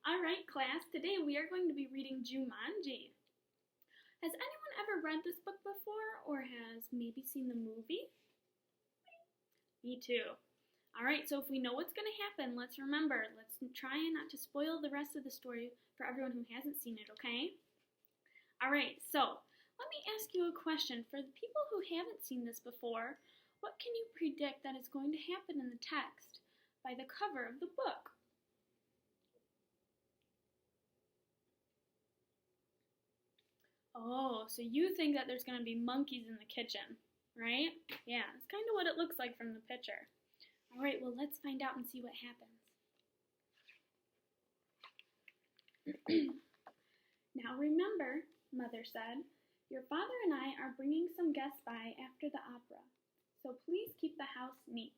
All right, class, today we are going to be reading Jumanji. Has anyone ever read this book before or has maybe seen the movie? Me too. All right, so if we know what's going to happen, let's try not to spoil the rest of the story for everyone who hasn't seen it, okay? All right, so let me ask you a question. For the people who haven't seen this before, what can you predict that is going to happen in the text by the cover of the book? Oh, so you think that there's going to be monkeys in the kitchen, right? Yeah, it's kind of what it looks like from the picture. All right, well, let's find out and see what happens. Now remember, Mother said, your father and I are bringing some guests by after the opera, so please keep the house neat.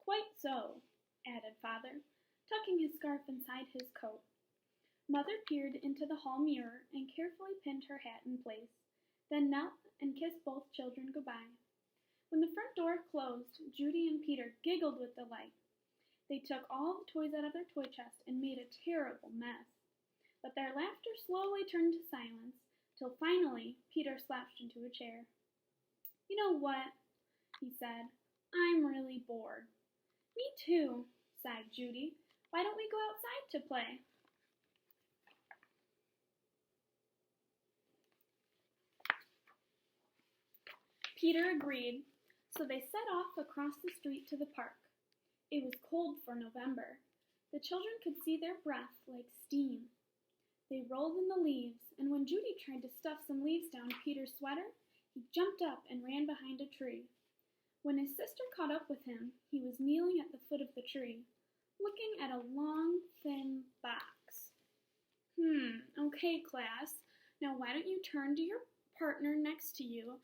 Quite so, added Father, tucking his scarf inside his coat. Mother peered into the hall mirror and carefully pinned her hat in place, then knelt and kissed both children goodbye. When the front door closed, Judy and Peter giggled with delight. They took all the toys out of their toy chest and made a terrible mess. But their laughter slowly turned to silence, till finally Peter slouched into a chair. You know what? He said. I'm really bored. Me too, sighed Judy. Why don't we go outside to play? Peter agreed, so they set off across the street to the park. It was cold for November. The children could see their breath like steam. They rolled in the leaves, and when Judy tried to stuff some leaves down Peter's sweater, he jumped up and ran behind a tree. When his sister caught up with him, he was kneeling at the foot of the tree, looking at a long, thin box. Okay, class. Now why don't you turn to your partner next to you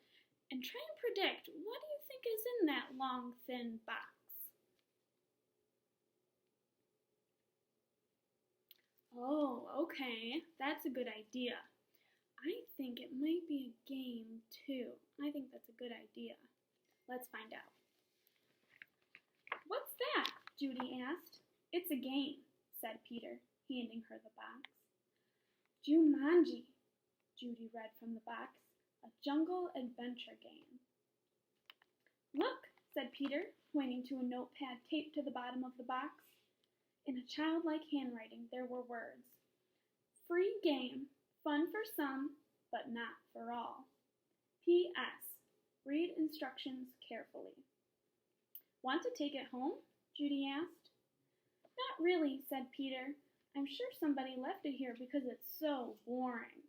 and try and predict what do you think is in that long, thin box? Oh, okay. That's a good idea. I think it might be a game, too. I think that's a good idea. Let's find out. What's that? Judy asked. It's a game, said Peter, handing her the box. Jumanji, Judy read from the box. A jungle adventure game. Look, said Peter, pointing to a notepad taped to the bottom of the box. In a childlike handwriting there were words. Free game, fun for some, but not for all. P.S. Read instructions carefully. Want to take it home? Judy asked. Not really, said Peter. I'm sure somebody left it here because it's so boring.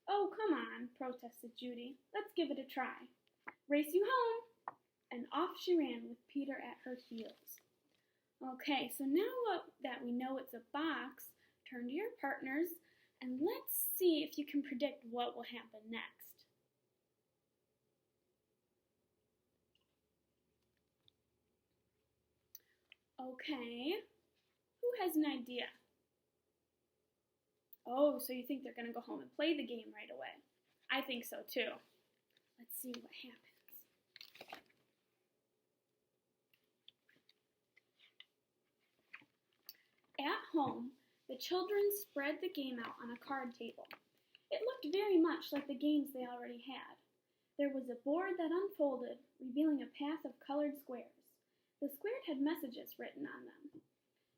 Oh, come on, protested Judy. Let's give it a try. Race you home! And off she ran with Peter at her heels. Okay, so now that we know it's a box, turn to your partners and let's see if you can predict what will happen next. Okay, who has an idea? Oh, so you think they're going to go home and play the game right away. I think so too. Let's see what happens. At home, the children spread the game out on a card table. It looked very much like the games they already had. There was a board that unfolded, revealing a path of colored squares. The squares had messages written on them.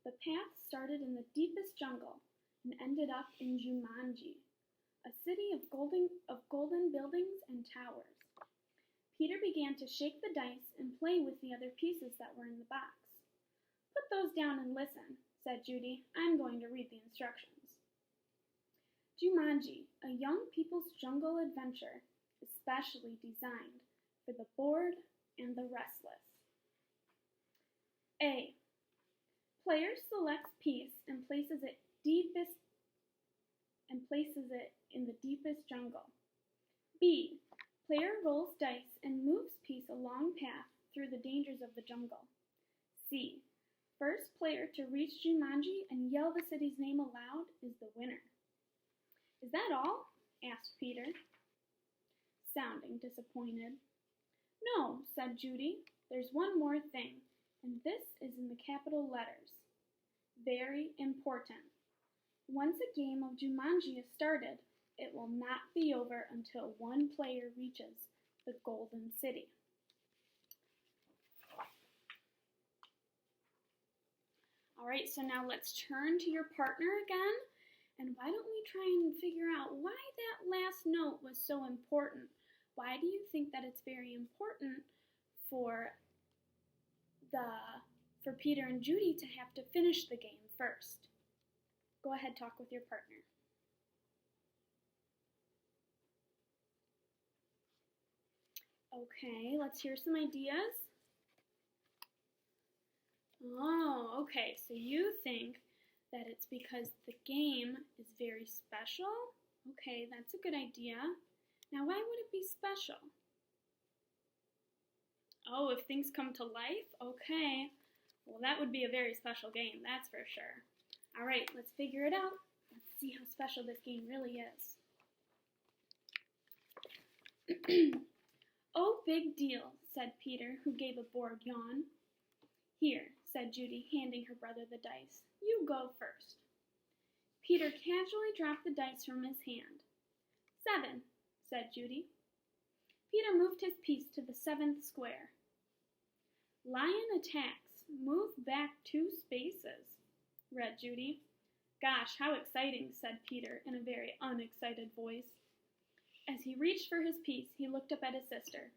The path started in the deepest jungle and ended up in Jumanji, a city of golden buildings and towers. Peter began to shake the dice and play with the other pieces that were in the box. Put those down and listen, said Judy. I'm going to read the instructions. Jumanji, a young people's jungle adventure, especially designed for the bored and the restless. A. Player selects piece and places it in the deepest jungle. B. Player rolls dice and moves piece a long path through the dangers of the jungle. C. First player to reach Jumanji and yell the city's name aloud is the winner. Is that all? Asked Peter, sounding disappointed. No, said Judy. There's one more thing, and this is in the capital letters. Very important. Once a game of Jumanji is started, it will not be over until one player reaches the Golden City. All right, so now let's turn to your partner again, and why don't we try and figure out why that last note was so important? Why do you think that it's very important for Peter and Judy to have to finish the game first? Go ahead, talk with your partner. Okay, let's hear some ideas. Oh, okay, so you think that it's because the game is very special? Okay, that's a good idea. Now, why would it be special? Oh, if things come to life? Okay. Well, that would be a very special game, that's for sure. All right, let's figure it out. Let's see how special this game really is. Oh, big deal, said Peter, who gave a bored yawn. Here, said Judy, handing her brother the dice. You go first. Peter casually dropped the dice from his hand. 7, said Judy. Peter moved his piece to the 7th square. Lion attacks. Move back 2 spaces, read Judy. Gosh, how exciting, said Peter in a very unexcited voice. As he reached for his piece, he looked up at his sister.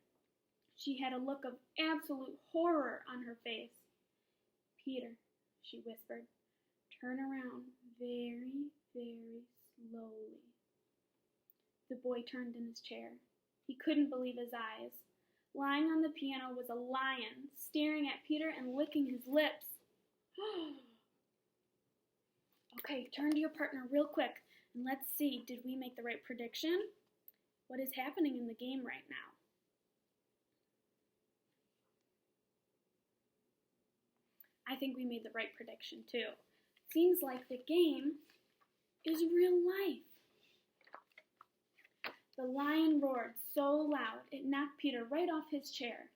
She had a look of absolute horror on her face. Peter, she whispered, turn around very, very slowly. The boy turned in his chair. He couldn't believe his eyes. Lying on the piano was a lion, staring at Peter and licking his lips. Okay, turn to your partner real quick, and let's see, did we make the right prediction? What is happening in the game right now? I think we made the right prediction too. Seems like the game is real life. The lion roared so loud it knocked Peter right off his chair.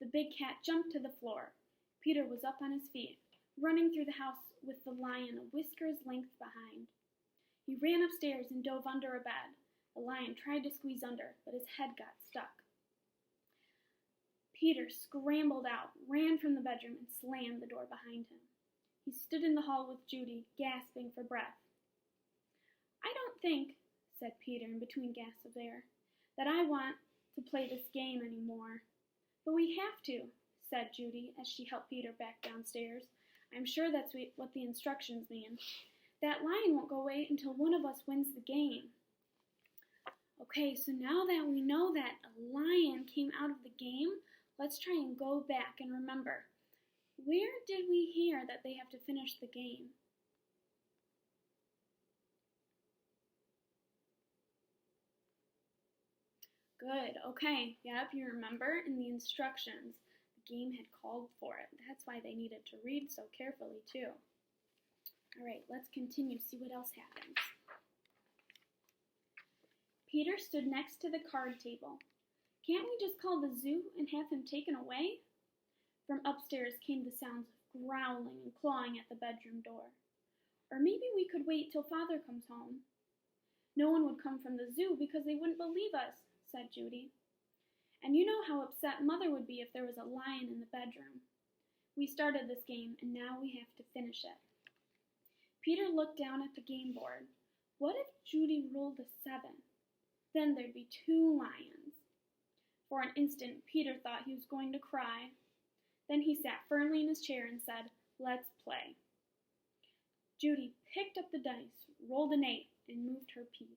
The big cat jumped to the floor. Peter was up on his feet, running through the house with the lion a whisker's length behind. He ran upstairs and dove under a bed. The lion tried to squeeze under, but his head got stuck. Peter scrambled out, ran from the bedroom, and slammed the door behind him. He stood in the hall with Judy, gasping for breath. I don't think, said Peter in between gasps of air, that I want to play this game anymore. But we have to, said Judy as she helped Peter back downstairs. I'm sure that's what the instructions mean. That lion won't go away until one of us wins the game. Okay, so now that we know that a lion came out of the game, let's try and go back and remember. Where did we hear that they have to finish the game? Good, okay. Yep, you remember in the instructions, the game had called for it. That's why they needed to read so carefully, too. All right, let's continue, see what else happens. Peter stood next to the card table. Can't we just call the zoo and have him taken away? From upstairs came the sounds of growling and clawing at the bedroom door. Or maybe we could wait till Father comes home. No one would come from the zoo because they wouldn't believe us, said Judy. And you know how upset Mother would be if there was a lion in the bedroom. We started this game, and now we have to finish it. Peter looked down at the game board. What if Judy rolled a 7? Then there'd be 2 lions. For an instant, Peter thought he was going to cry. Then he sat firmly in his chair and said, Let's play. Judy picked up the dice, rolled an 8, and moved her piece.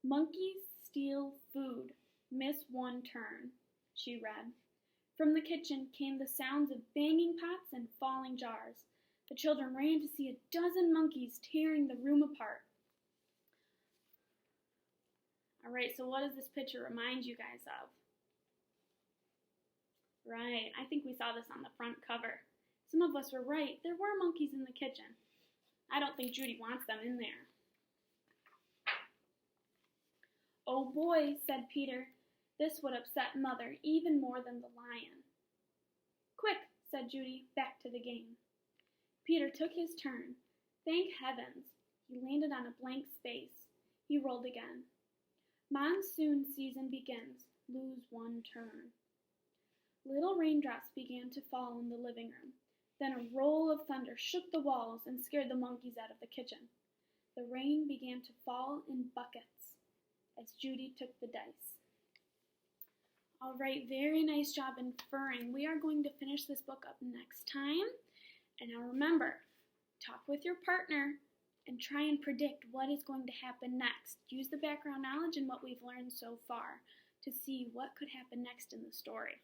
Monkeys steal food. Miss 1 turn, she read. From the kitchen came the sounds of banging pots and falling jars. The children ran to see a dozen monkeys tearing the room apart. All right, so what does this picture remind you guys of? Right, I think we saw this on the front cover. Some of us were right. There were monkeys in the kitchen. I don't think Judy wants them in there. Oh boy, said Peter. This would upset Mother even more than the lion. Quick, said Judy, back to the game. Peter took his turn. Thank heavens. He landed on a blank space. He rolled again. Monsoon season begins. Lose one turn. Little raindrops began to fall in the living room. Then a roll of thunder shook the walls and scared the monkeys out of the kitchen. The rain began to fall in buckets as Judy took the dice. All right, very nice job inferring. We are going to finish this book up next time. And now remember, talk with your partner and try and predict what is going to happen next. Use the background knowledge and what we've learned so far to see what could happen next in the story.